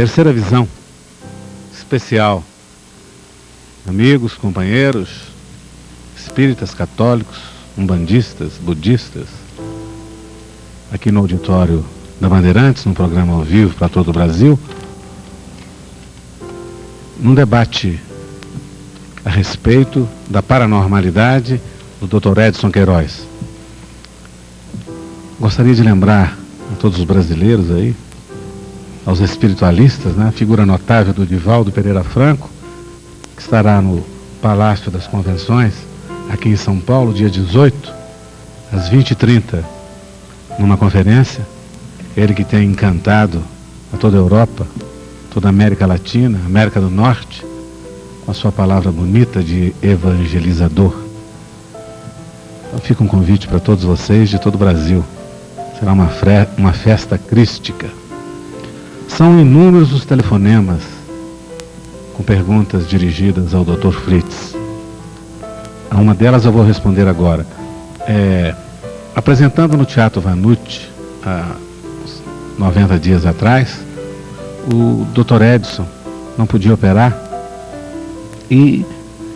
Terceira visão especial. Amigos, companheiros, espíritas, católicos, umbandistas, budistas, aqui no auditório da Bandeirantes, num programa ao vivo para todo o Brasil, num debate a respeito da paranormalidade do Dr. Edson Queiroz. Gostaria de lembrar a todos os brasileiros aí, aos espiritualistas, né, a figura notável do Divaldo Pereira Franco, que estará no Palácio das Convenções, aqui em São Paulo, dia 18, às 20h30, numa conferência. Ele que tem encantado a toda a Europa, toda a América Latina, América do Norte, com a sua palavra bonita de evangelizador. Então fica um convite para todos vocês de todo o Brasil. Será uma festa crística. São inúmeros os telefonemas com perguntas dirigidas ao Dr. Fritz. A uma delas eu vou responder agora. Apresentando no Teatro Vanucci, há 90 dias atrás, o Dr. Edson não podia operar e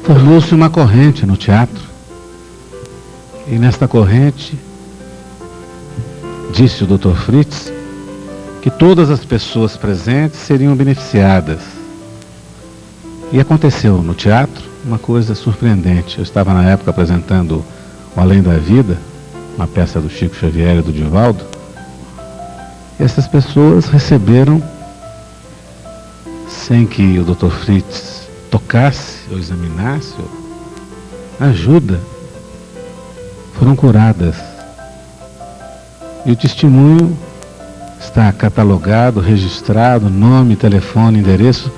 formou-se uma corrente no teatro. E nesta corrente, disse o Dr. Fritz, que todas as pessoas presentes seriam beneficiadas. E aconteceu no teatro uma coisa surpreendente. Eu estava na época apresentando O Além da Vida, uma peça do Chico Xavier e do Divaldo, e essas pessoas receberam, sem que o Dr. Fritz tocasse ou examinasse, ajuda, foram curadas. E o testemunho está catalogado, registrado, nome, telefone, endereço,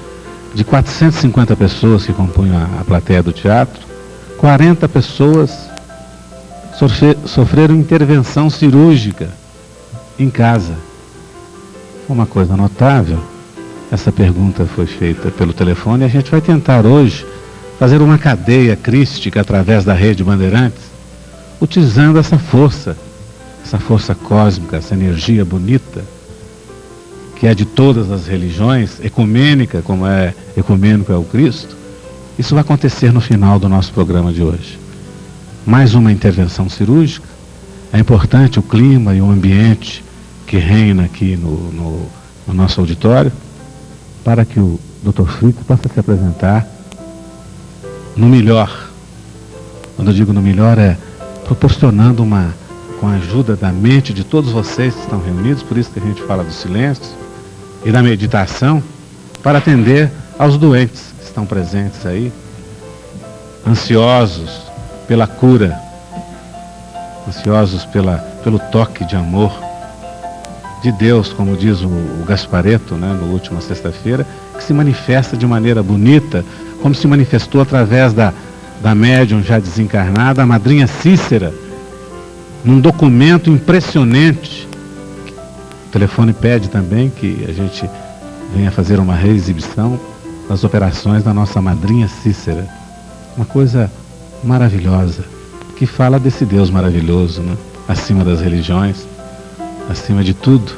de 450 pessoas que compunham a plateia do teatro. 40 pessoas sofreram intervenção cirúrgica em casa. Foi uma coisa notável. Essa pergunta foi feita pelo telefone e a gente vai tentar hoje fazer uma cadeia crística através da Rede Bandeirantes, utilizando essa força cósmica, essa energia bonita, que é de todas as religiões, ecumênica, como é ecumênico é o Cristo. Isso vai acontecer no final do nosso programa de hoje. Mais uma intervenção cirúrgica. É importante o clima e o ambiente que reina aqui no nosso auditório, para que o Dr. Fritz possa se apresentar no melhor. Quando eu digo no melhor, é proporcionando com a ajuda da mente de todos vocês que estão reunidos, por isso que a gente fala do silêncio e da meditação, para atender aos doentes que estão presentes aí, ansiosos pela cura, ansiosos pelo toque de amor de Deus, como diz o Gasparetto, né, no última sexta-feira, que se manifesta de maneira bonita, como se manifestou através da médium já desencarnada, a madrinha Cícera, num documento impressionante. O telefone pede também que a gente venha fazer uma reexibição das operações da nossa madrinha Cícera. Uma coisa maravilhosa, que fala desse Deus maravilhoso, né? Acima das religiões, acima de tudo,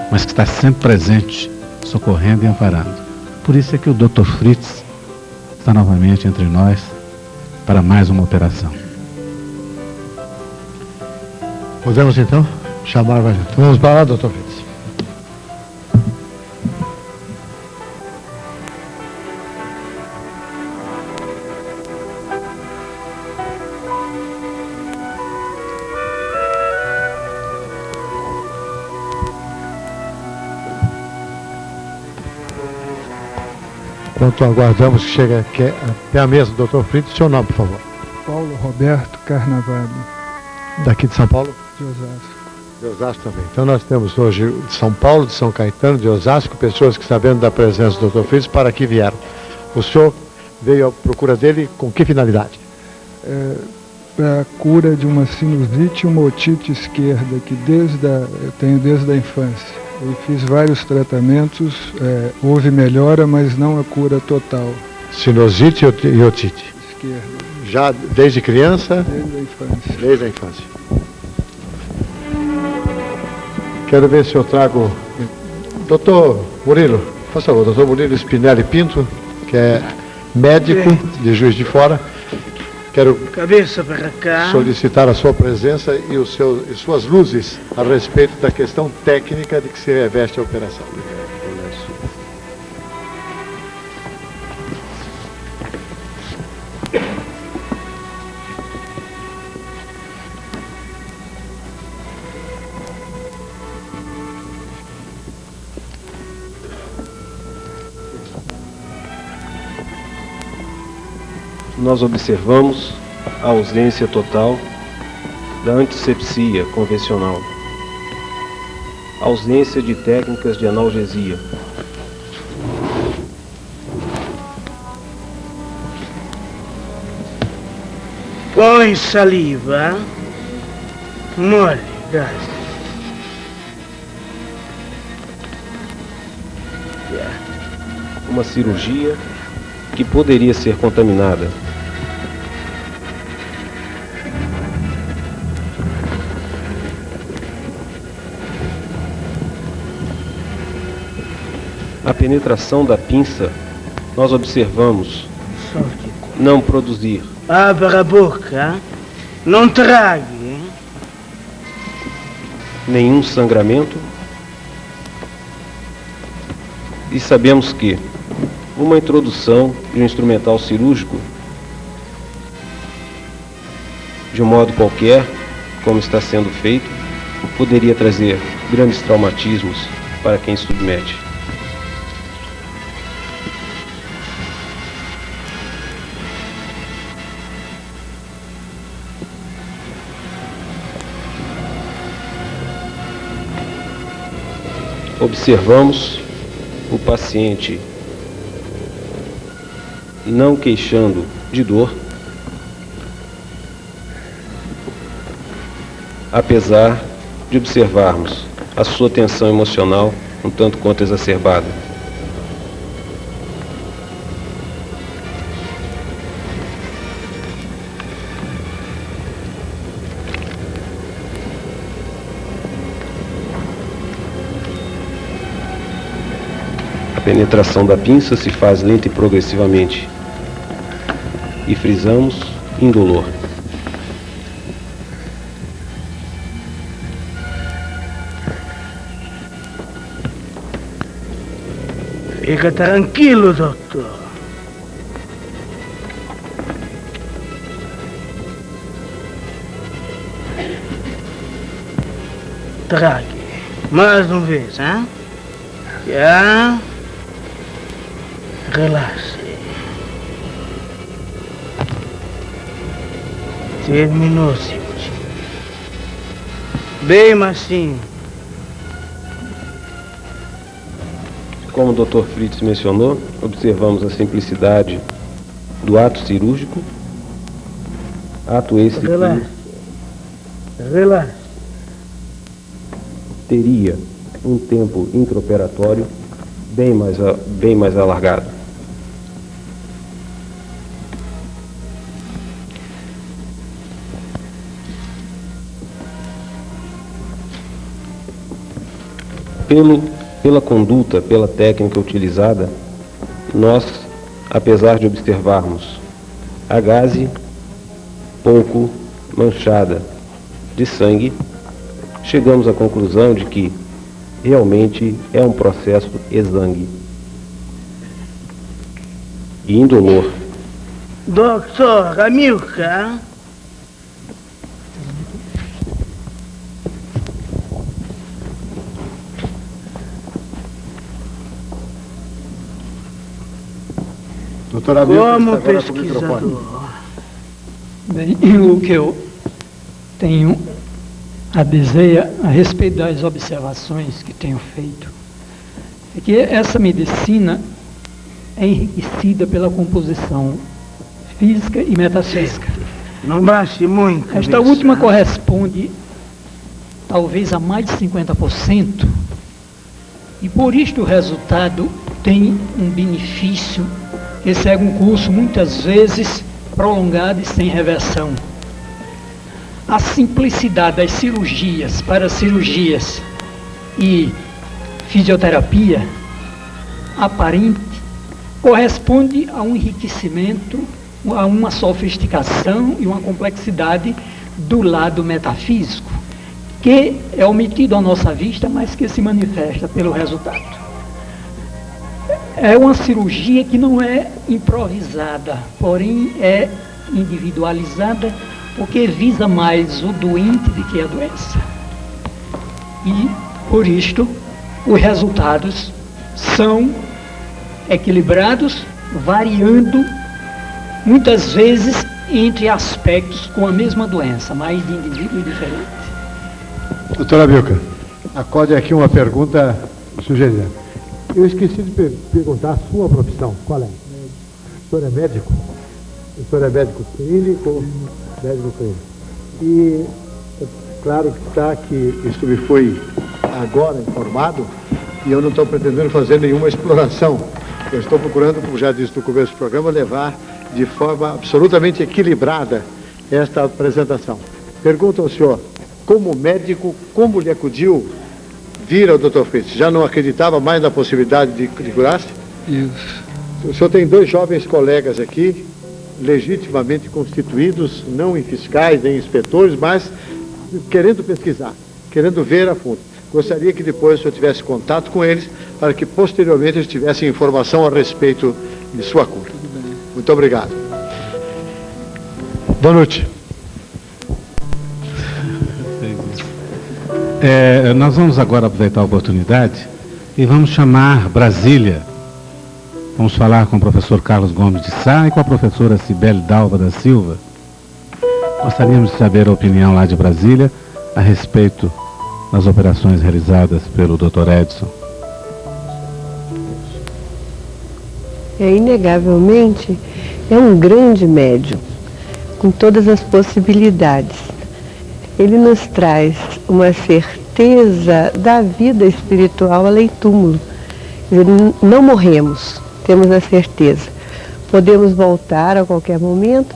mas que está sempre presente, socorrendo e amparando. Por isso é que o Dr. Fritz está novamente entre nós para mais uma operação. Podemos então chamar mais. Então vamos para lá, Dr. Fritz. Enquanto aguardamos que chegue até a mesa do Dr. Fritz, seu nome, por favor. Paulo Roberto Carnavale. Daqui de São Paulo? De Osasco. De Osasco também. Então nós temos hoje de São Paulo, de São Caetano, de Osasco, pessoas que sabendo da presença do Dr. Fritz, para aqui vieram. O senhor veio à procura dele com que finalidade? Para a cura de uma sinusite e uma otite esquerda, que eu tenho desde a infância. Eu fiz vários tratamentos, houve melhora, mas não a cura total. Sinusite e otite? Esquerda. Já desde criança? Desde a infância. Desde a infância. Quero ver se eu trago... Doutor Murilo, Por favor, doutor Murilo Spinelli Pinto, que é médico de Juiz de Fora. Quero cabeça para cá. Solicitar a sua presença e suas luzes a respeito da questão técnica de que se reveste a operação. Nós observamos a ausência total da antisepsia convencional, ausência de técnicas de analgesia, põe saliva, molhe, gás. uma cirurgia que poderia ser contaminada. A penetração da pinça, nós observamos não produzir. Abra a boca, não trague. Nenhum sangramento. E sabemos que uma introdução de um instrumental cirúrgico, de um modo qualquer, como está sendo feito, poderia trazer grandes traumatismos para quem submete. Observamos o paciente não queixando de dor, apesar de observarmos a sua tensão emocional um tanto quanto exacerbada. A penetração da pinça se faz lenta e progressivamente e frisamos indolor. Fica tranquilo, doutor. Trague. Mais uma vez, hein? Já. Relaxe. Terminou, cirurgia. Bem macio. Como o Dr. Fritz mencionou, observamos a simplicidade do ato cirúrgico, ato esse que teria um tempo intraoperatório bem mais alargado. Pela conduta, pela técnica utilizada, nós, apesar de observarmos a gaze pouco manchada de sangue, chegamos à conclusão de que realmente é um processo exangue e indolor. Doutor Amilcar. Doutora Como pesquisador. Bem, o que eu tenho a dizer a respeito das observações que tenho feito é que essa medicina é enriquecida pela composição física e metafísica. Não baixe muito. Esta última corresponde talvez a mais de 50%, e por isto o resultado tem um benefício que segue um curso muitas vezes prolongado e sem reversão. A simplicidade das cirurgias para cirurgias e fisioterapia aparente corresponde a um enriquecimento, a uma sofisticação e uma complexidade do lado metafísico, que é omitido à nossa vista, mas que se manifesta pelo resultado. É uma cirurgia que não é improvisada, porém é individualizada, porque visa mais o doente do que a doença. E, por isto, os resultados são equilibrados, variando muitas vezes entre aspectos com a mesma doença, mas de indivíduos diferentes. Doutora Milka, acorde aqui uma pergunta sugerida. Eu esqueci de perguntar a sua profissão. Qual é? O senhor é médico? O senhor é médico clínico? Médico clínico. E é claro que está que isso me foi agora informado e eu não estou pretendendo fazer nenhuma exploração. Eu estou procurando, como já disse no começo do programa, levar de forma absolutamente equilibrada esta apresentação. Pergunto ao senhor, como médico, como lhe acudiu vir ao Dr. Fritz? Já não acreditava mais na possibilidade de curar-se? Isso. O senhor tem dois jovens colegas aqui, legitimamente constituídos, não em fiscais nem em inspetores, mas querendo pesquisar, querendo ver a fundo. Gostaria que depois o senhor tivesse contato com eles, para que posteriormente eles tivessem informação a respeito de sua cura. Muito obrigado. Boa noite. Nós vamos agora aproveitar a oportunidade e vamos chamar Brasília. Vamos falar com o professor Carlos Gomes de Sá e com a professora Cibele Dalva da Silva. Gostaríamos de saber a opinião lá de Brasília a respeito das operações realizadas pelo Dr. Edson. Inegavelmente, é um grande médium, com todas as possibilidades. Ele nos traz uma certeza da vida espiritual além túmulo. Não morremos, temos a certeza. Podemos voltar a qualquer momento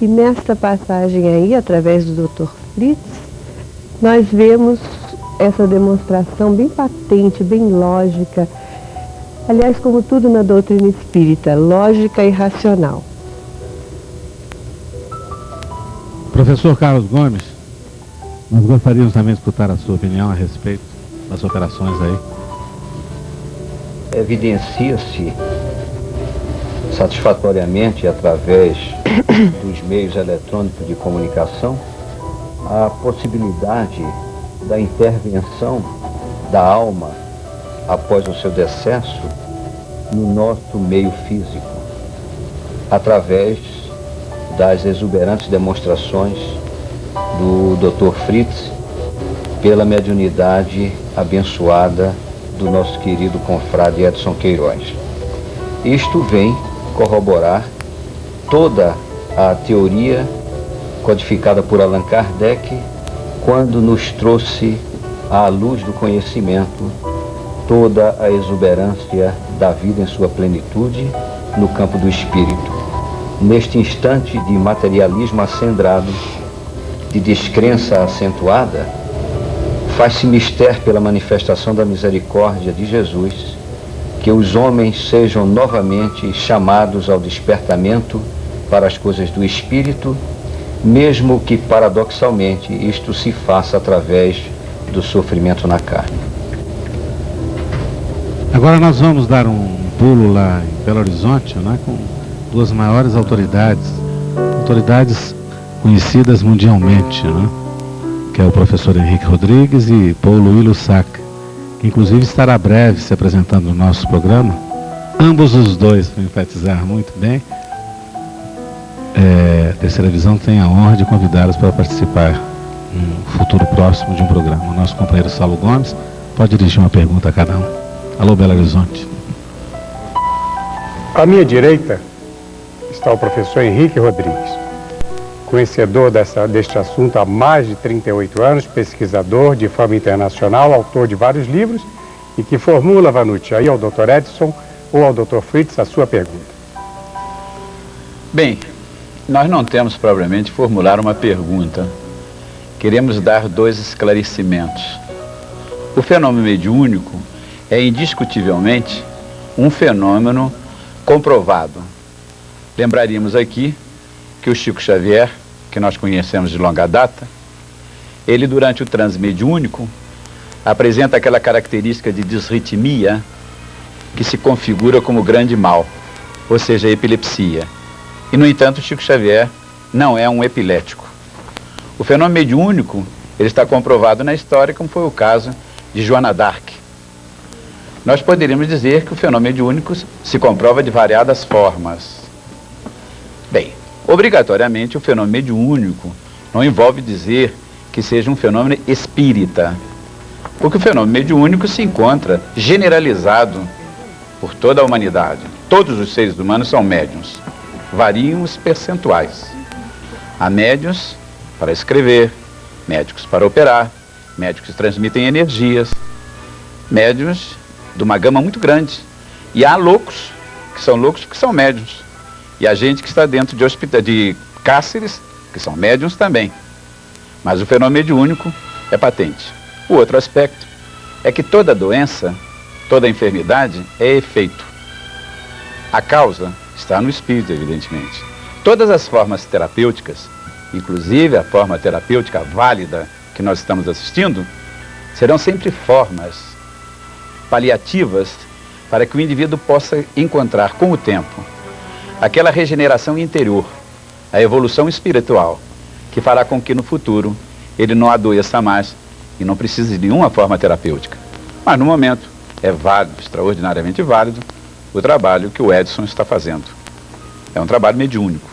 e nesta passagem aí, através do Dr. Fritz, nós vemos essa demonstração bem patente, bem lógica. Aliás, como tudo na doutrina espírita, lógica e racional. Professor Carlos Gomes, nós gostaríamos também de escutar a sua opinião a respeito das operações aí. Evidencia-se satisfatoriamente, através dos meios eletrônicos de comunicação, a possibilidade da intervenção da alma após o seu decesso no nosso meio físico, através das exuberantes demonstrações do Dr. Fritz pela mediunidade abençoada do nosso querido confrade Edson Queiroz. Isto vem corroborar toda a teoria codificada por Allan Kardec quando nos trouxe à luz do conhecimento toda a exuberância da vida em sua plenitude no campo do espírito. Neste instante de materialismo acendrado, de descrença acentuada, faz-se mister pela manifestação da misericórdia de Jesus que os homens sejam novamente chamados ao despertamento para as coisas do espírito, mesmo que paradoxalmente isto se faça através do sofrimento na carne. Agora nós vamos dar um pulo lá em Belo Horizonte, né, com duas maiores autoridades conhecidas mundialmente, né, que é o professor Henrique Rodrigues e Paulo Willo Sack, que inclusive estará breve se apresentando no nosso programa. Ambos os dois, para enfatizar muito bem, Terceira Visão tem a honra de convidá-los para participar no futuro próximo de um programa. O nosso companheiro Saulo Gomes pode dirigir uma pergunta a cada um. Alô, Belo Horizonte. À minha direita está o professor Henrique Rodrigues, conhecedor deste assunto há mais de 38 anos, pesquisador de fama internacional, autor de vários livros e que formula, Vanucci, aí ao Dr. Edson ou ao Dr. Fritz a sua pergunta. Bem, nós não temos propriamente formular uma pergunta. Queremos dar dois esclarecimentos. O fenômeno mediúnico é indiscutivelmente um fenômeno comprovado. Lembraríamos aqui que o Chico Xavier, que nós conhecemos de longa data, ele durante o transe mediúnico apresenta aquela característica de disritmia que se configura como grande mal, ou seja, a epilepsia. E, no entanto, o Chico Xavier não é um epilético. O fenômeno mediúnico, ele está comprovado na história, como foi o caso de Joana d'Arc. Nós poderíamos dizer que o fenômeno mediúnico se comprova de variadas formas. Bem, obrigatoriamente o fenômeno mediúnico não envolve dizer que seja um fenômeno espírita, porque o fenômeno mediúnico se encontra generalizado por toda a humanidade. Todos os seres humanos são médiuns, variam os percentuais. Há médiuns para escrever, médicos para operar, médicos que transmitem energias, médiuns de uma gama muito grande. E há loucos que são médiuns. E há gente que está dentro de cárceres, que são médiuns também. Mas o fenômeno mediúnico é patente. O outro aspecto é que toda doença, toda enfermidade é efeito. A causa está no espírito, evidentemente. Todas as formas terapêuticas, inclusive a forma terapêutica válida que nós estamos assistindo, serão sempre formas paliativas para que o indivíduo possa encontrar com o tempo aquela regeneração interior, a evolução espiritual, que fará com que no futuro ele não adoeça mais e não precise de nenhuma forma terapêutica. Mas no momento é válido, extraordinariamente válido, o trabalho que o Edson está fazendo. É um trabalho mediúnico,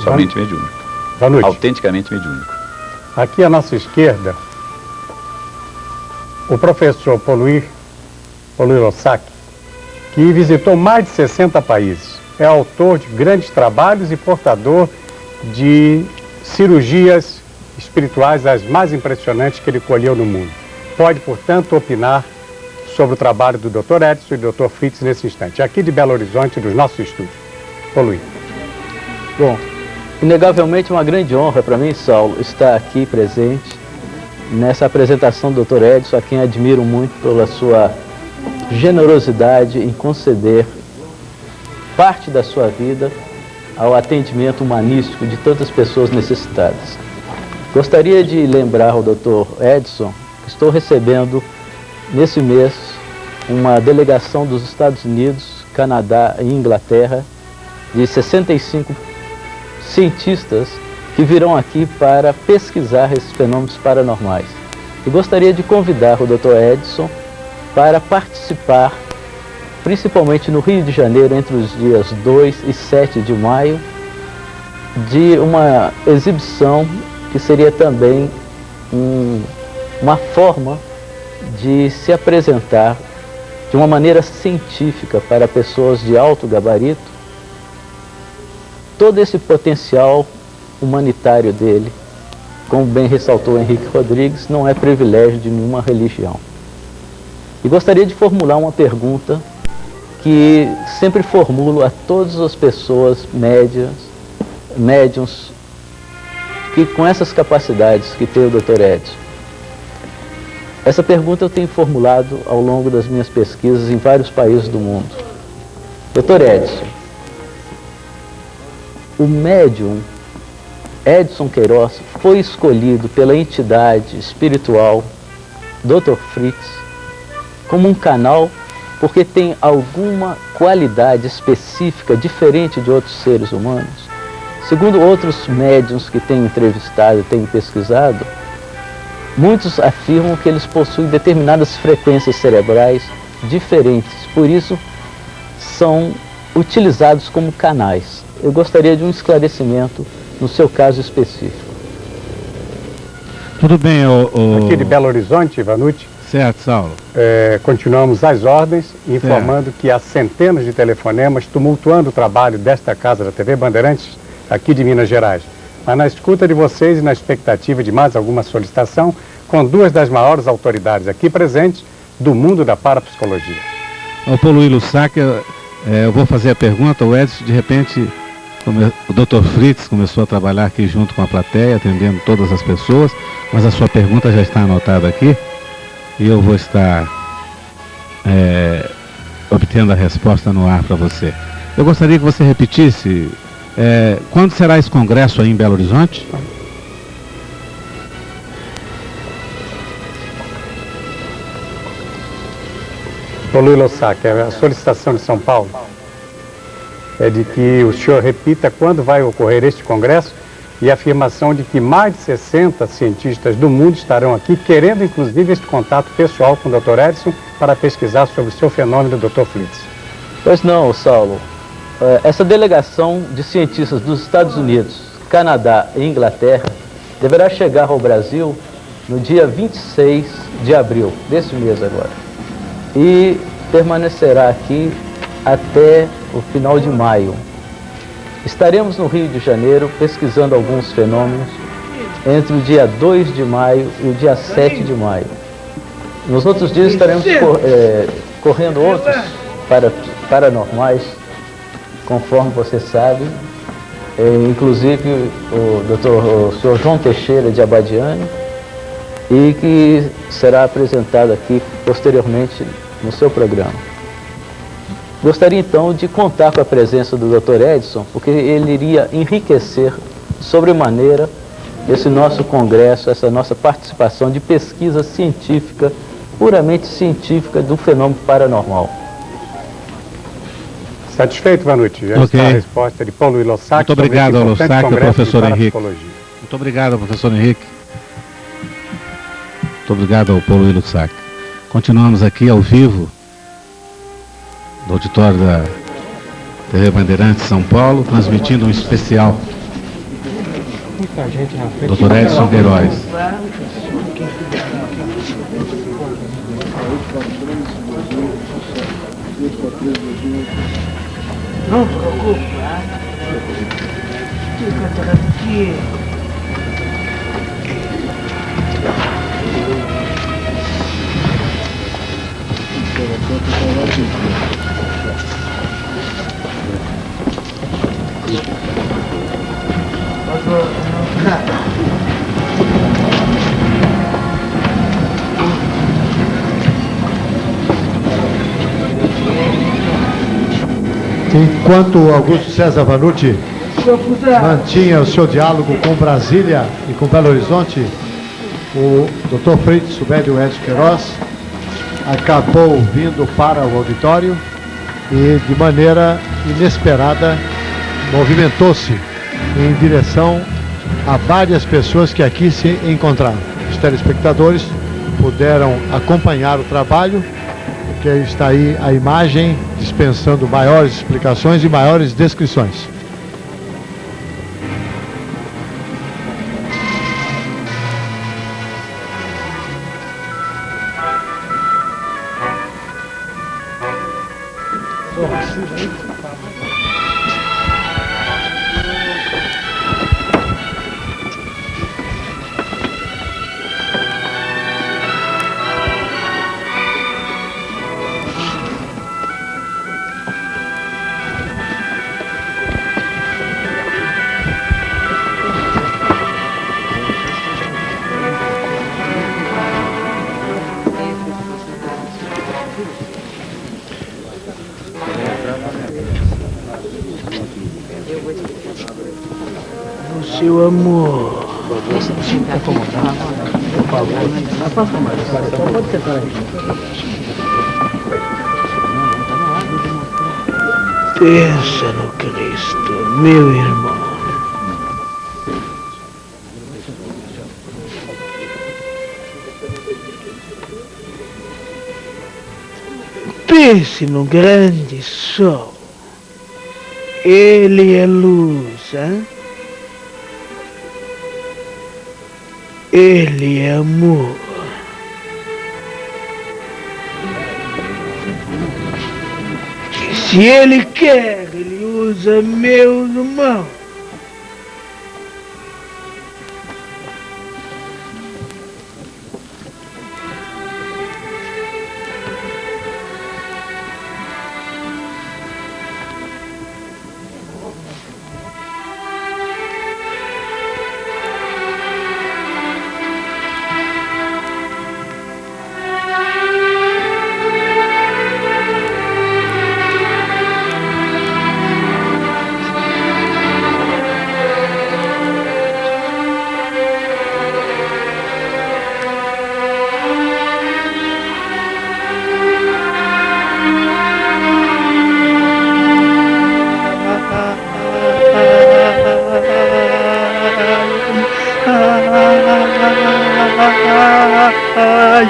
somente mediúnico, autenticamente mediúnico. Aqui à nossa esquerda, o professor Poluir Osaki, que visitou mais de 60 países. É autor de grandes trabalhos e portador de cirurgias espirituais as mais impressionantes que ele colheu no mundo. Pode, portanto, opinar sobre o trabalho do Dr. Edson e do Dr. Fritz nesse instante, aqui de Belo Horizonte, dos nossos estúdios. Poluir. Bom, inegavelmente uma grande honra para mim, Saulo, estar aqui presente nessa apresentação do Dr. Edson, a quem admiro muito pela sua generosidade em conceder parte da sua vida ao atendimento humanístico de tantas pessoas necessitadas. Gostaria de lembrar ao Dr. Edson que estou recebendo nesse mês uma delegação dos Estados Unidos, Canadá e Inglaterra de 65 cientistas que virão aqui para pesquisar esses fenômenos paranormais. E gostaria de convidar o Dr. Edson para participar, principalmente no Rio de Janeiro, entre os dias 2 e 7 de maio, de uma exibição que seria também uma forma de se apresentar de uma maneira científica para pessoas de alto gabarito todo esse potencial humanitário dele. Como bem ressaltou Henrique Rodrigues, não é privilégio de nenhuma religião. E gostaria de formular uma pergunta que sempre formulo a todas as pessoas médiuns que com essas capacidades que tem o Dr. Edson. Essa pergunta eu tenho formulado ao longo das minhas pesquisas em vários países do mundo. Dr. Edson, o médium Edson Queiroz foi escolhido pela entidade espiritual Dr. Fritz como um canal porque tem alguma qualidade específica diferente de outros seres humanos? Segundo outros médiuns que tenho entrevistado e tenho pesquisado, muitos afirmam que eles possuem determinadas frequências cerebrais diferentes, por isso são utilizados como canais. Eu gostaria de um esclarecimento no seu caso específico. Tudo bem, Aqui de Belo Horizonte, Vanucci. Certo, Saulo. Continuamos às ordens, informando que há centenas de telefonemas tumultuando o trabalho desta casa da TV Bandeirantes, aqui de Minas Gerais. Mas na escuta de vocês e na expectativa de mais alguma solicitação, com duas das maiores autoridades aqui presentes do mundo da parapsicologia. Ao Poluir Osaki, eu vou fazer a pergunta. O Edson, de repente, o Dr. Fritz começou a trabalhar aqui junto com a plateia, atendendo todas as pessoas, mas a sua pergunta já está anotada aqui e eu vou estar obtendo a resposta no ar para você. Eu gostaria que você repetisse, quando será esse congresso aí em Belo Horizonte? Paulo Ilossac, a solicitação de São Paulo é de que o senhor repita quando vai ocorrer este congresso e a afirmação de que mais de 60 cientistas do mundo estarão aqui, querendo inclusive este contato pessoal com o Dr. Edson para pesquisar sobre o seu fenômeno, Dr. Flitz. Pois não, Saulo. Essa delegação de cientistas dos Estados Unidos, Canadá e Inglaterra deverá chegar ao Brasil no dia 26 de abril, desse mês agora, e permanecerá aqui até o final de maio. Estaremos no Rio de Janeiro pesquisando alguns fenômenos entre o dia 2 de maio e o dia 7 de maio. Nos outros dias estaremos correndo outros paranormais, conforme você sabe, inclusive o Sr. João Teixeira de Abadiane, e que será apresentado aqui posteriormente no seu programa. Gostaria então de contar com a presença do Dr. Edson, porque ele iria enriquecer sobremaneira esse nosso congresso, essa nossa participação de pesquisa científica, puramente científica do fenômeno paranormal. Satisfeito, Vanucci? Já está a resposta de Paulo Ilossac. Muito obrigado, Ilossac, professor Henrique. Muito obrigado, professor Henrique. Muito obrigado ao Paulo Ilossac. Continuamos aqui ao vivo do auditório da TV Bandeirantes São Paulo, transmitindo um especial. Dr. Edson Queiroz. Não se preocupe, fica tranquilo. Enquanto Augusto César Vanucci mantinha o seu diálogo com Brasília e com Belo Horizonte, o Dr. Fritz, o médium Edson Queiroz, acabou vindo para o auditório e, de maneira inesperada, movimentou-se em direção a várias pessoas que aqui se encontraram. Os telespectadores puderam acompanhar o trabalho, porque está aí a imagem dispensando maiores explicações e maiores descrições. Seu amor. Pensa no Cristo, meu irmão. Pense no grande sol. Ele é luz, hein? Ele é amor. E se ele quer, ele usa meus irmãos.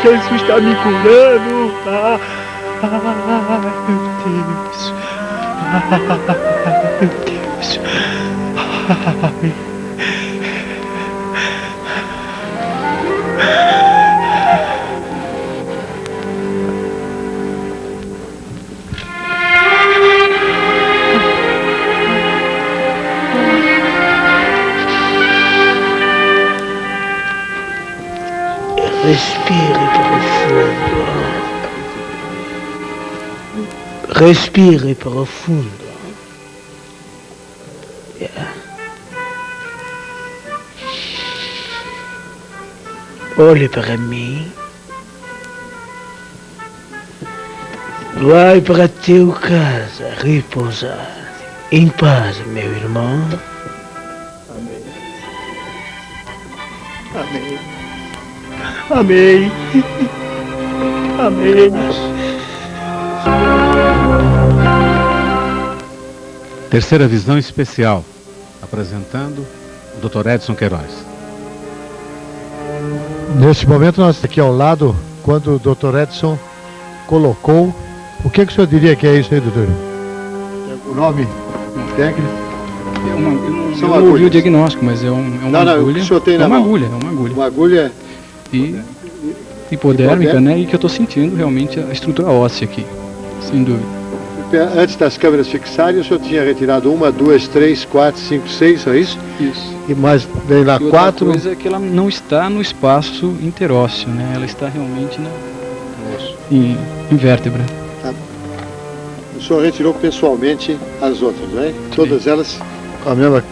Jesus está me curando. Meu Deus. Meu Deus. Respire profundo. Respire profundo. Yeah. Olhe para mim. Vai para tua casa repousar em paz, meu irmão. Amém. Amém. Amém. Amém. Terceira visão especial, apresentando o Dr. Edson Queiroz. Neste momento nós aqui ao lado, quando o Dr. Edson colocou, o que o senhor diria que é isso aí, doutor? O nome técnico? Eu não ouvi o diagnóstico, mas é uma agulha. O senhor tem na mão? É uma agulha. Uma agulha hipodérmica, né? E que eu estou sentindo realmente a estrutura óssea aqui, sem dúvida. Antes das câmeras fixarem, o senhor tinha retirado 1, 2, 3, 4, 5, 6, é isso? Isso. E mais vem lá 4. Outra coisa é que ela não está no espaço interósseo, né? Ela está realmente em vértebra. Tá. O senhor retirou pessoalmente as outras, né? Sim. Todas elas com a mesma...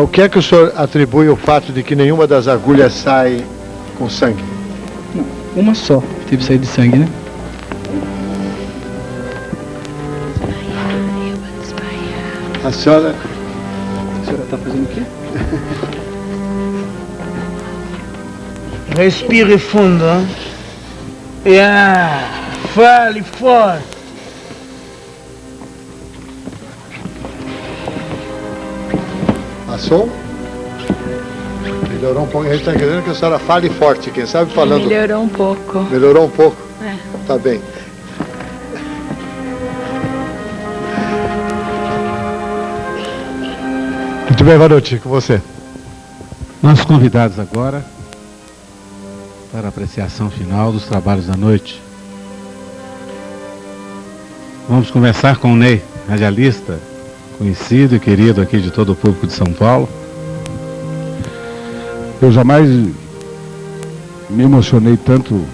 O que é que o senhor atribui ao fato de que nenhuma das agulhas sai com sangue? Não, uma só teve saída de sangue, né? A senhora está fazendo o quê? Respire fundo. Fale forte. Passou? Melhorou um pouco. A gente está querendo que a senhora fale forte. Quem sabe falando... Melhorou um pouco. Melhorou um pouco? É. Tá bem. Muito bem, boa noite com você. Nossos convidados agora para a apreciação final dos trabalhos da noite. Vamos começar com o Ney, radialista, conhecido e querido aqui de todo o público de São Paulo. Eu jamais me emocionei tanto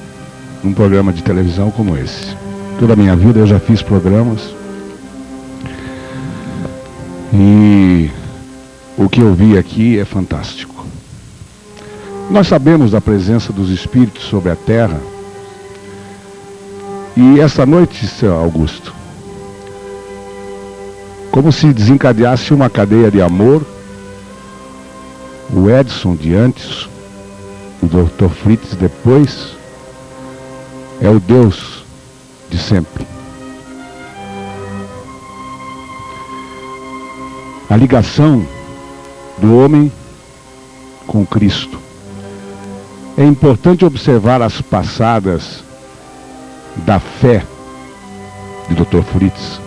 num programa de televisão como esse. Toda a minha vida eu já fiz programas e o que eu vi aqui é fantástico. Nós sabemos da presença dos espíritos sobre a Terra. E essa noite, Sr. Augusto, como se desencadeasse uma cadeia de amor, o Edson de antes, o Dr. Fritz depois, é o Deus de sempre. A ligação do homem com Cristo. É importante observar as passadas da fé de Dr. Fritz,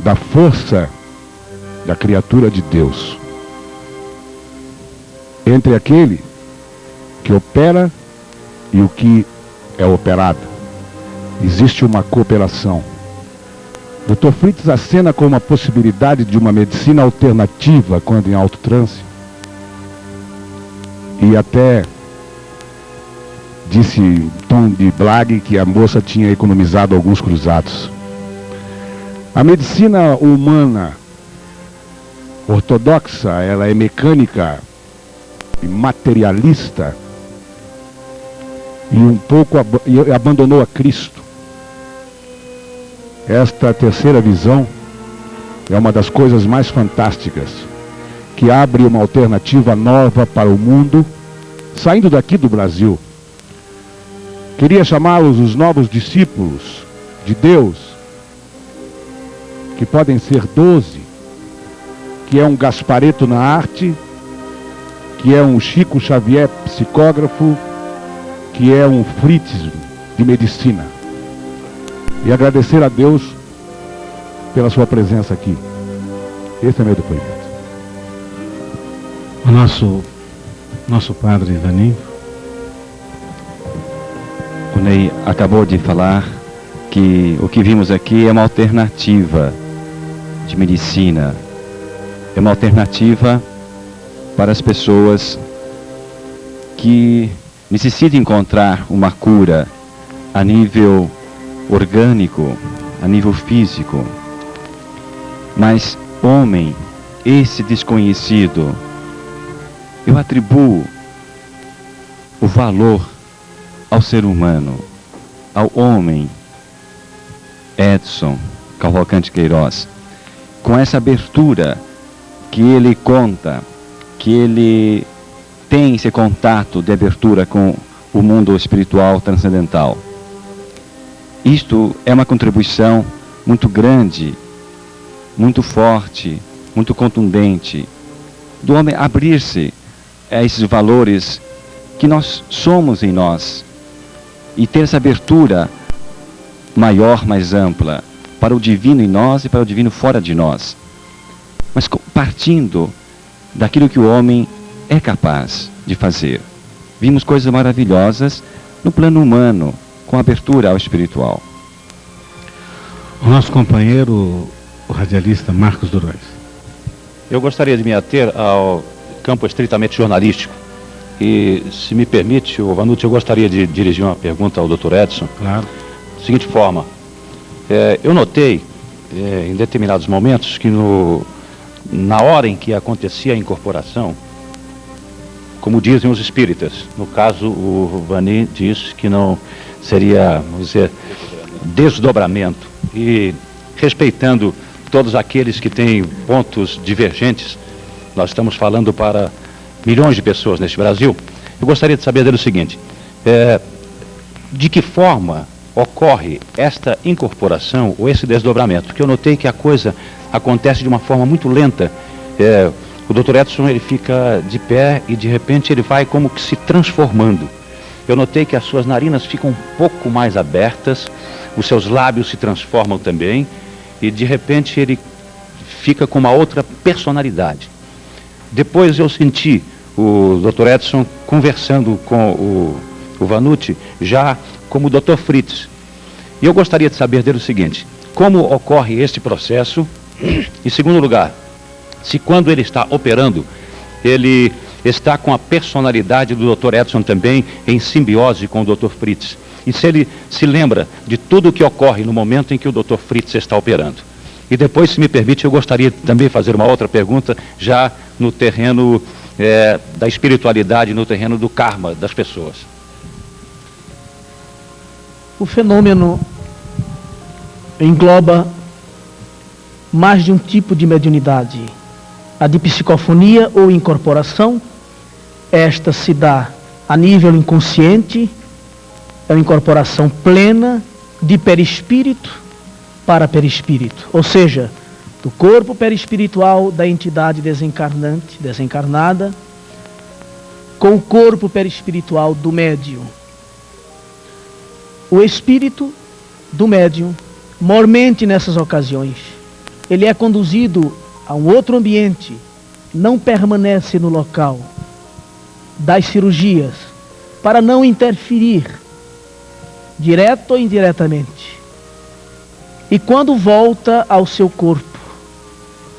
da força da criatura de Deus, entre aquele que opera e o que é operado. Existe uma cooperação. Dr. Fritz acena com uma possibilidade de uma medicina alternativa quando em alto transe. E até disse em tom de blague que a moça tinha economizado alguns cruzados. A medicina humana ortodoxa, ela é mecânica e materialista e um pouco abandonou a Cristo. Esta terceira visão é uma das coisas mais fantásticas, que abre uma alternativa nova para o mundo, saindo daqui do Brasil. Queria chamá-los os novos discípulos de Deus, que podem ser 12, que é um Gaspareto na arte que é um Chico Xavier psicógrafo, que é um Fritz de medicina. E agradecer a Deus pela sua presença aqui. Esse é meu depoimento. O nosso padre Ivaninho. O Ney acabou de falar que o que vimos aqui é uma alternativa de medicina. É uma alternativa para as pessoas que necessitam encontrar uma cura a nível orgânico, a nível físico. Mas, homem, esse desconhecido, eu atribuo o valor ao ser humano, ao homem, Edson Cavalcante Queiroz, com essa abertura que ele conta, que ele tem esse contato de abertura com o mundo espiritual transcendental. Isto é uma contribuição muito grande, muito forte, muito contundente, do homem abrir-se a esses valores que nós somos em nós e ter essa abertura maior, mais ampla, para o divino em nós e para o divino fora de nós. Mas partindo daquilo que o homem é capaz de fazer. Vimos coisas maravilhosas no plano humano, com abertura ao espiritual. O nosso companheiro, o radialista Marcos Durões. Eu gostaria de me ater ao campo estritamente jornalístico. E, se me permite, Vanucci, eu gostaria de dirigir uma pergunta ao Dr. Edson. Claro. Da seguinte forma, eu notei, em determinados momentos, que na hora em que acontecia a incorporação, como dizem os espíritas, no caso o Vani diz que não seria, vamos dizer, desdobramento, e respeitando todos aqueles que têm pontos divergentes, nós estamos falando para milhões de pessoas neste Brasil. Eu gostaria de saber dele o seguinte, de que forma ocorre esta incorporação ou esse desdobramento? Porque eu notei que a coisa acontece de uma forma muito lenta. O Dr. Edson, ele fica de pé e de repente ele vai como que se transformando. Eu notei que as suas narinas ficam um pouco mais abertas, os seus lábios se transformam também e de repente ele fica com uma outra personalidade. Depois eu senti o Dr. Edson conversando com o Vanucci já como o Dr. Fritz. E eu gostaria de saber dele o seguinte, como ocorre este processo? Em segundo lugar, se quando ele está operando, ele está com a personalidade do Dr. Edson também em simbiose com o Dr. Fritz. E se ele se lembra de tudo o que ocorre no momento em que o Dr. Fritz está operando. E depois, se me permite, eu gostaria também de fazer uma outra pergunta, já no terreno da espiritualidade, no terreno do karma das pessoas. O fenômeno engloba mais de um tipo de mediunidade. A de psicofonia ou incorporação, esta se dá a nível inconsciente, é uma incorporação plena de perispírito para perispírito, ou seja, do corpo perispiritual da entidade desencarnante, desencarnada, com o corpo perispiritual do médium. O espírito do médium, mormente nessas ocasiões, ele é conduzido a um outro ambiente, não permanece no local das cirurgias, para não interferir, direto ou indiretamente. E quando volta ao seu corpo,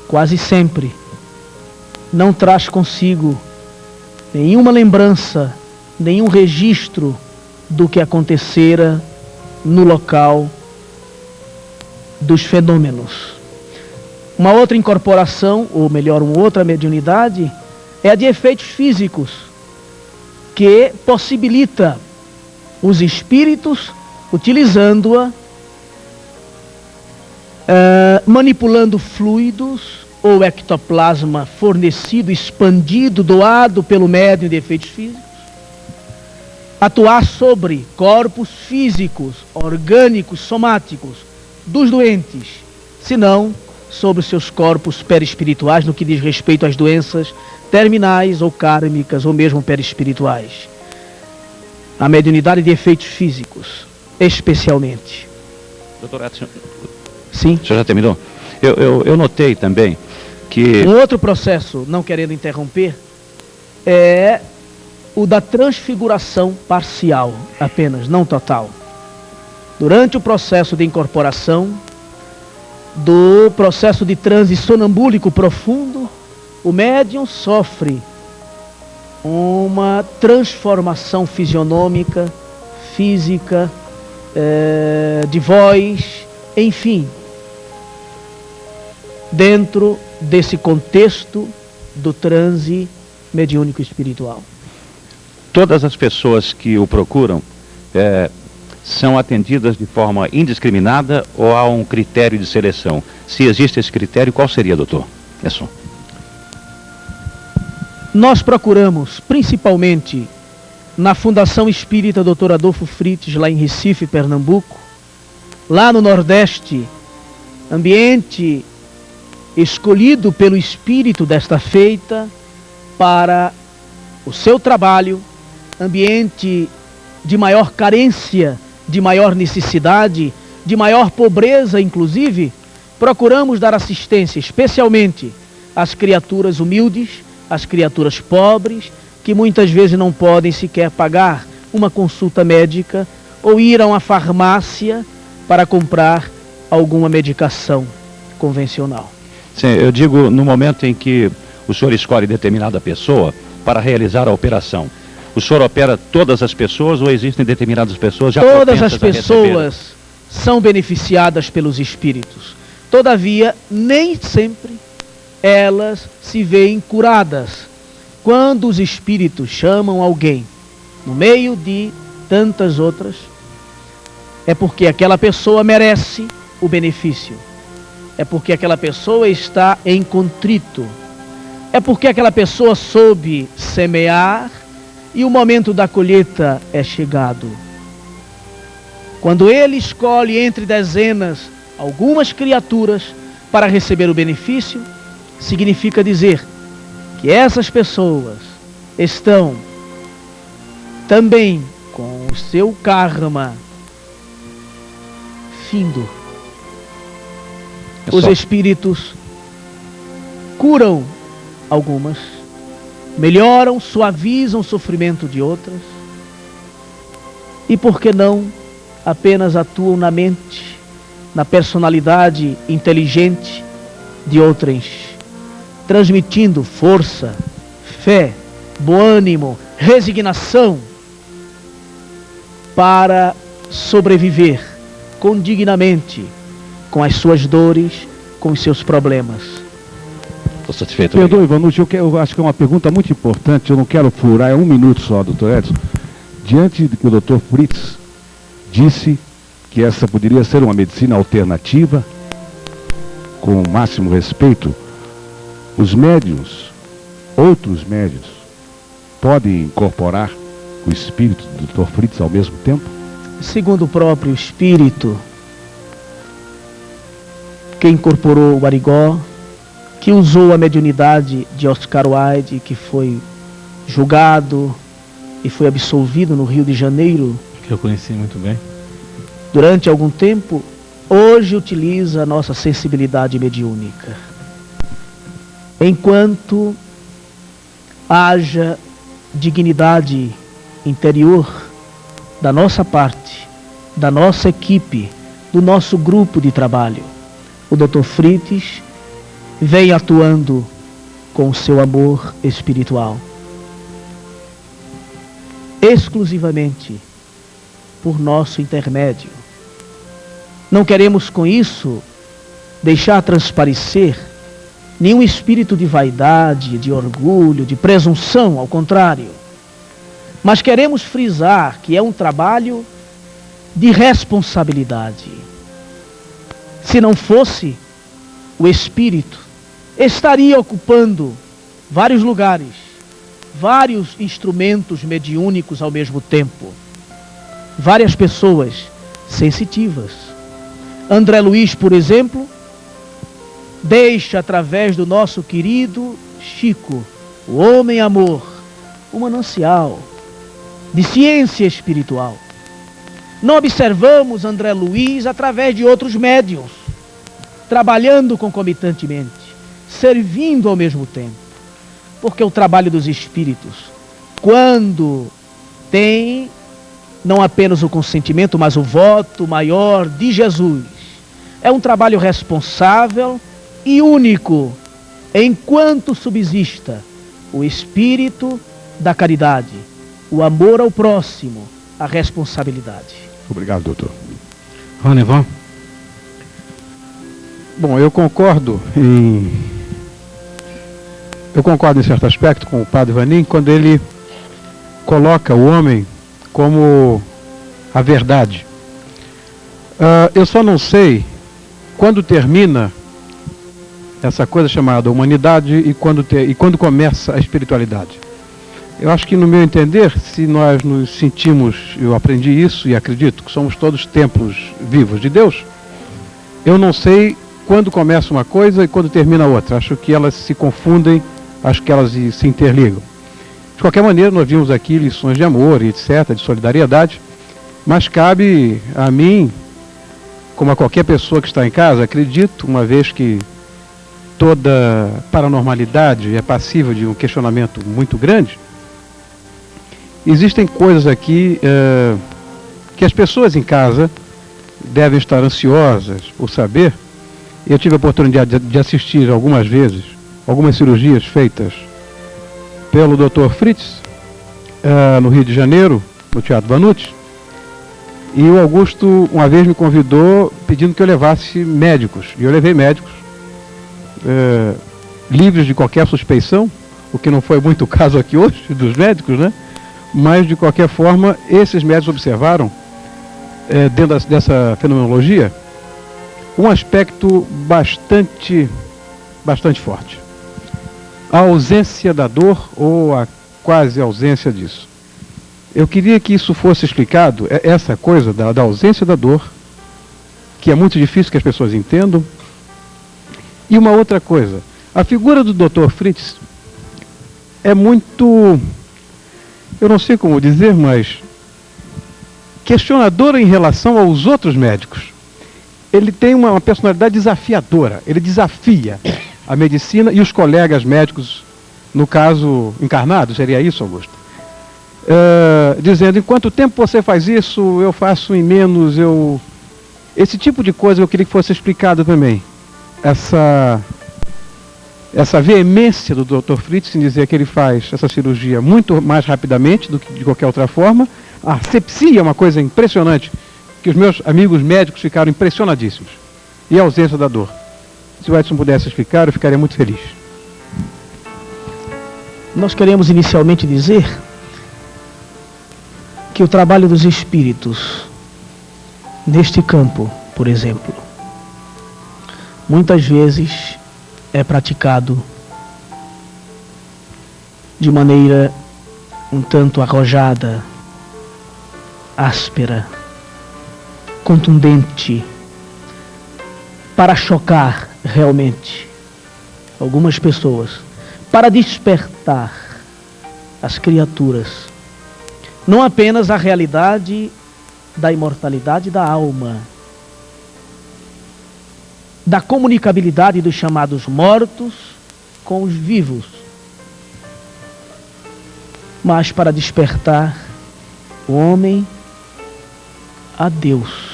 quase sempre, não traz consigo nenhuma lembrança, nenhum registro do que acontecera no local dos fenômenos. Uma outra incorporação, ou melhor, uma outra mediunidade, é a de efeitos físicos, que possibilita os espíritos, utilizando-a, manipulando fluidos ou ectoplasma fornecido, expandido, doado pelo médium de efeitos físicos, atuar sobre corpos físicos, orgânicos, somáticos dos doentes, senão sobre os seus corpos perispirituais no que diz respeito às doenças terminais ou kármicas ou mesmo perispirituais. A mediunidade de efeitos físicos, especialmente. Doutor Edson, sim? O senhor já terminou? Eu notei também que... Um outro processo, não querendo interromper, é o da transfiguração parcial, apenas, não total. Durante o processo de incorporação, do processo de transe sonambúlico profundo, o médium sofre uma transformação fisionômica, física, de voz, enfim, dentro desse contexto do transe mediúnico espiritual. Todas as pessoas que o procuram são atendidas de forma indiscriminada ou há um critério de seleção? Se existe esse critério, qual seria, doutor? É só. Nós procuramos, principalmente na Fundação Espírita Dr. Adolfo Frites, lá em Recife, Pernambuco, lá no Nordeste, ambiente escolhido pelo Espírito desta feita para o seu trabalho, ambiente de maior carência, de maior necessidade, de maior pobreza, inclusive, procuramos dar assistência especialmente às criaturas humildes, às criaturas pobres, que muitas vezes não podem sequer pagar uma consulta médica ou ir a uma farmácia para comprar alguma medicação convencional. Sim, eu digo no momento em que o senhor escolhe determinada pessoa para realizar a operação. O senhor opera todas as pessoas ou existem determinadas pessoas já Todas as propensas a pessoas são beneficiadas pelos espíritos. Todavia, nem sempre elas se veem curadas. Quando os espíritos chamam alguém, no meio de tantas outras, é porque aquela pessoa merece o benefício. É porque aquela pessoa está em contrito. É porque aquela pessoa soube semear e o momento da colheita é chegado. Quando ele escolhe entre dezenas algumas criaturas para receber o benefício, significa dizer que essas pessoas estão também com o seu karma findo. Os espíritos curam algumas, melhoram, suavizam o sofrimento de outras e, por que não, apenas atuam na mente, na personalidade inteligente de outras, transmitindo força, fé, bom ânimo, resignação para sobreviver condignamente com as suas dores, com os seus problemas. Estou satisfeito. Perdoe, Vanucci, eu acho que é uma pergunta muito importante, eu não quero furar, é um minuto só, doutor Edson. Diante do que o doutor Fritz disse, que essa poderia ser uma medicina alternativa, com o máximo respeito, os médiuns, outros médiuns, podem incorporar o espírito do doutor Fritz ao mesmo tempo? Segundo o próprio espírito que incorporou o Arigó, que usou a mediunidade de Oscar Wilde, que foi julgado e foi absolvido no Rio de Janeiro, que eu conheci muito bem, durante algum tempo, hoje utiliza a nossa sensibilidade mediúnica. Enquanto haja dignidade interior da nossa parte, da nossa equipe, do nosso grupo de trabalho, o Dr. Fritz vem atuando com o seu amor espiritual, exclusivamente por nosso intermédio. Não queremos com isso deixar transparecer nenhum espírito de vaidade, de orgulho, de presunção, ao contrário. Mas queremos frisar que é um trabalho de responsabilidade. Se não fosse, o espírito estaria ocupando vários lugares, vários instrumentos mediúnicos ao mesmo tempo, várias pessoas sensitivas. André Luiz, por exemplo, deixa através do nosso querido Chico, o homem amor, um manancial de ciência espiritual. Não observamos André Luiz através de outros médiuns, trabalhando concomitantemente, servindo ao mesmo tempo. Porque o trabalho dos espíritos, quando tem não apenas o consentimento, mas o voto maior de Jesus, é um trabalho responsável e único, enquanto subsista o espírito da caridade, o amor ao próximo, a responsabilidade. Obrigado, doutor. Ronivan? Bom, eu concordo em certo aspecto com o padre Vanim, quando ele coloca o homem como a verdade. Eu só não sei quando termina essa coisa chamada humanidade e quando começa a espiritualidade. Eu acho que, no meu entender, se nós nos sentimos, eu aprendi isso e acredito que somos todos templos vivos de Deus, eu não sei quando começa uma coisa e quando termina a outra. Acho que elas se confundem, acho que elas se interligam. De qualquer maneira, nós vimos aqui lições de amor e etc., de solidariedade, mas cabe a mim, como a qualquer pessoa que está em casa, acredito, uma vez que toda paranormalidade é passível de um questionamento muito grande, existem coisas aqui que as pessoas em casa devem estar ansiosas por saber. Eu tive a oportunidade de assistir algumas vezes algumas cirurgias feitas pelo Dr. Fritz no Rio de Janeiro, no Teatro Vanucci, e o Augusto uma vez me convidou pedindo que eu levasse médicos, e eu levei médicos livres de qualquer suspeição, o que não foi muito o caso aqui hoje dos médicos, né? Mas, de qualquer forma, esses médicos observaram, dentro dessa fenomenologia, um aspecto bastante forte. A ausência da dor ou a quase ausência disso. Eu queria que isso fosse explicado, essa coisa da ausência da dor, que é muito difícil que as pessoas entendam. E uma outra coisa, a figura do Dr. Fritz é muito, eu não sei como dizer, mas questionadora em relação aos outros médicos. Ele tem uma personalidade desafiadora, ele desafia a medicina e os colegas médicos, no caso encarnado, seria isso, Augusto? Dizendo, em quanto tempo você faz isso, eu faço em menos, esse tipo de coisa eu queria que fosse explicado também. Essa veemência do Dr. Fritz em dizer que ele faz essa cirurgia muito mais rapidamente do que de qualquer outra forma. A asepsia é uma coisa impressionante, que os meus amigos médicos ficaram impressionadíssimos. E a ausência da dor. Se o Edson pudesse explicar, eu ficaria muito feliz. Nós queremos inicialmente dizer que o trabalho dos espíritos, neste campo, por exemplo, muitas vezes é praticado de maneira um tanto arrojada, áspera, contundente, para chocar realmente algumas pessoas, para despertar as criaturas, não apenas a realidade da imortalidade da alma, da comunicabilidade dos chamados mortos com os vivos, mas para despertar o homem a Deus.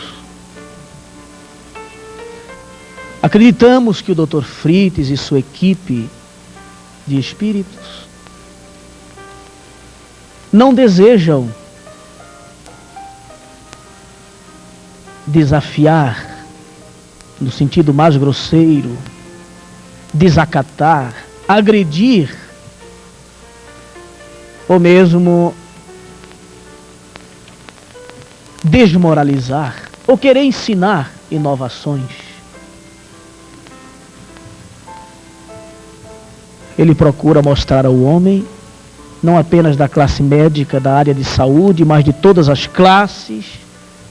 Acreditamos que o Dr. Fritz e sua equipe de espíritos não desejam desafiar, no sentido mais grosseiro, desacatar, agredir, ou mesmo desmoralizar, ou querer ensinar inovações. Ele procura mostrar ao homem, não apenas da classe médica, da área de saúde, mas de todas as classes,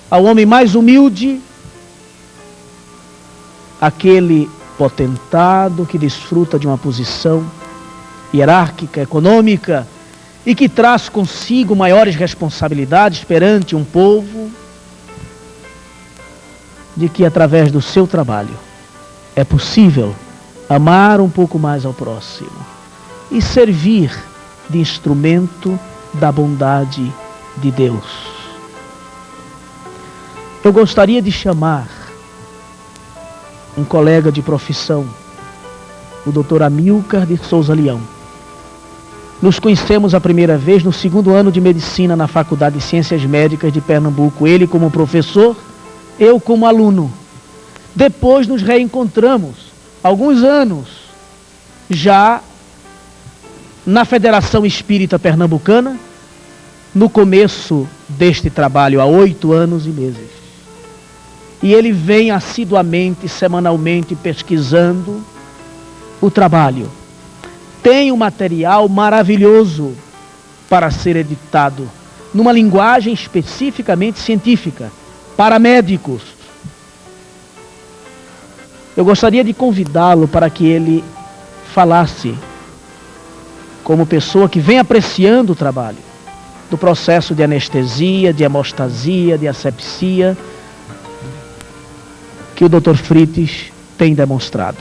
ao homem mais humilde, aquele potentado que desfruta de uma posição hierárquica, econômica e que traz consigo maiores responsabilidades perante um povo, de que através do seu trabalho é possível amar um pouco mais ao próximo e servir de instrumento da bondade de Deus. Eu gostaria de chamar um colega de profissão, o Dr. Amilcar de Souza Leão. Nos conhecemos a primeira vez no 2º ano de Medicina na Faculdade de Ciências Médicas de Pernambuco. Ele como professor, eu como aluno. Depois nos reencontramos, alguns anos, já na Federação Espírita Pernambucana, no começo deste trabalho, há 8 anos e meses. E ele vem assiduamente, semanalmente, pesquisando o trabalho. Tem um material maravilhoso para ser editado, numa linguagem especificamente científica, para médicos. Eu gostaria de convidá-lo para que ele falasse, como pessoa que vem apreciando o trabalho, do processo de anestesia, de hemostasia, de asepsia, que o Dr. Frites tem demonstrado.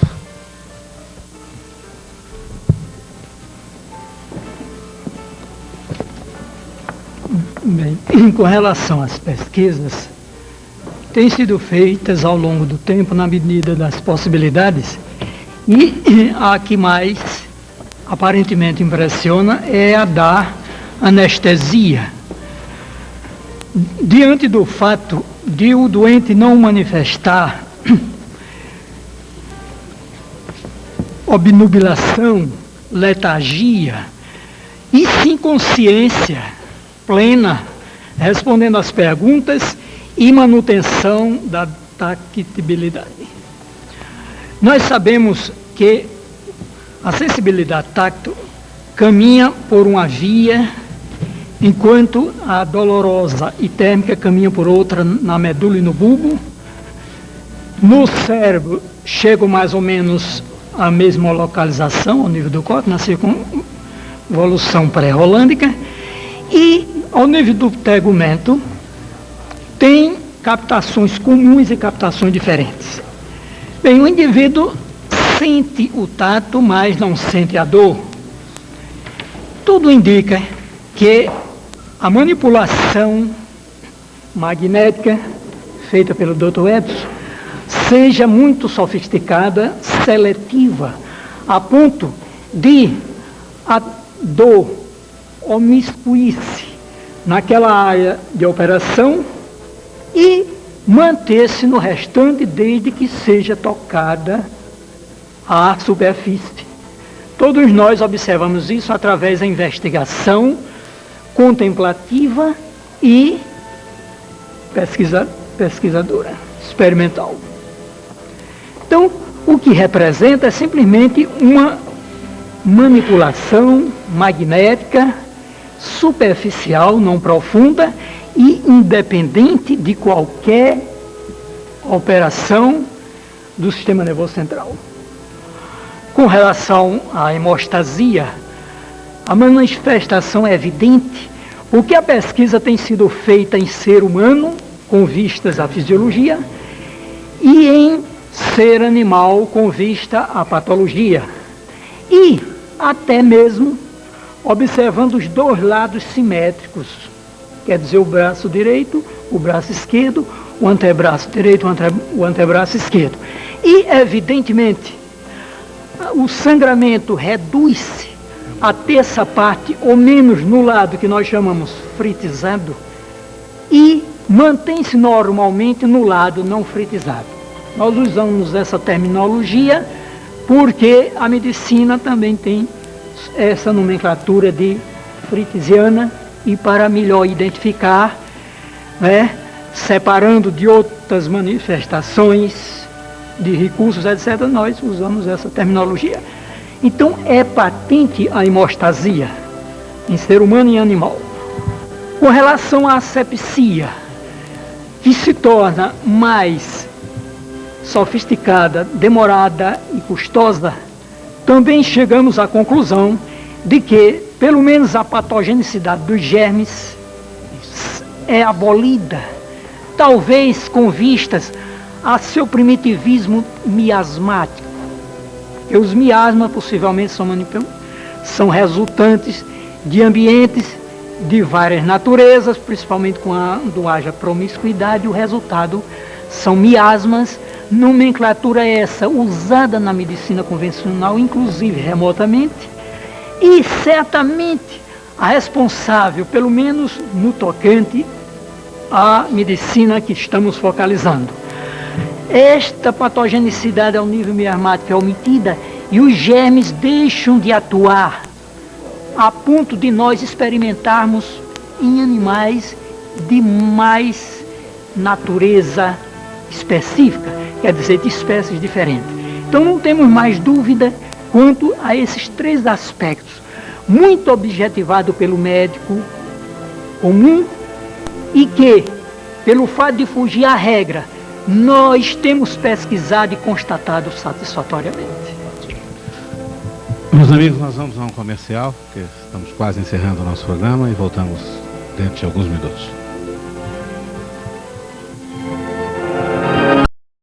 Bem, com relação às pesquisas, têm sido feitas ao longo do tempo, na medida das possibilidades, e a que mais aparentemente impressiona é a da anestesia. Diante do fato de o doente não manifestar obnubilação, letargia, e sim consciência plena, respondendo às perguntas e manutenção da tactibilidade. Nós sabemos que a sensibilidade táctil caminha por uma via, enquanto a dolorosa e térmica caminha por outra na medula e no bulbo. No cérebro chegam mais ou menos à mesma localização, ao nível do córtex, na circunvolução pré-rolândica, e ao nível do tegumento tem captações comuns e captações diferentes. Bem, o indivíduo sente o tato, mas não sente a dor. Tudo indica que a manipulação magnética feita pelo Dr. Edson seja muito sofisticada, seletiva, a ponto de a dor omiscuir-se naquela área de operação e manter-se no restante desde que seja tocada a superfície. Todos nós observamos isso através da investigação contemplativa e pesquisadora, experimental. Então, o que representa é simplesmente uma manipulação magnética superficial, não profunda e independente de qualquer operação do sistema nervoso central. Com relação à hemostasia, a manifestação é evidente porque a pesquisa tem sido feita em ser humano, com vistas à fisiologia, e em ser animal, com vista à patologia. E até mesmo observando os dois lados simétricos, quer dizer, o braço direito, o braço esquerdo, o antebraço direito, o antebraço esquerdo. E, evidentemente, o sangramento reduz-se a terça parte, ou menos, no lado que nós chamamos fritizado, e mantém-se normalmente no lado não fritizado. Nós usamos essa terminologia porque a medicina também tem essa nomenclatura de fritiziana, e para melhor identificar, né, separando de outras manifestações de recursos, etc., nós usamos essa terminologia. Então, é patente a hemostasia em ser humano e animal. Com relação à asepsia, que se torna mais sofisticada, demorada e custosa, também chegamos à conclusão de que, pelo menos, a patogenicidade dos germes é abolida, talvez com vistas a seu primitivismo miasmático. E os miasmas possivelmente são resultantes de ambientes de várias naturezas, principalmente quando haja promiscuidade. O resultado são miasmas, nomenclatura essa usada na medicina convencional, inclusive remotamente, e certamente a responsável, pelo menos no tocante à medicina que estamos focalizando. Esta patogenicidade ao nível miasmático é omitida e os germes deixam de atuar a ponto de nós experimentarmos em animais de mais natureza específica, quer dizer, de espécies diferentes. Então não temos mais dúvida quanto a esses três aspectos, muito objetivado pelo médico comum e que, pelo fato de fugir à regra, nós temos pesquisado e constatado satisfatoriamente. Meus amigos, nós vamos a um comercial, porque estamos quase encerrando o nosso programa e voltamos dentro de alguns minutos.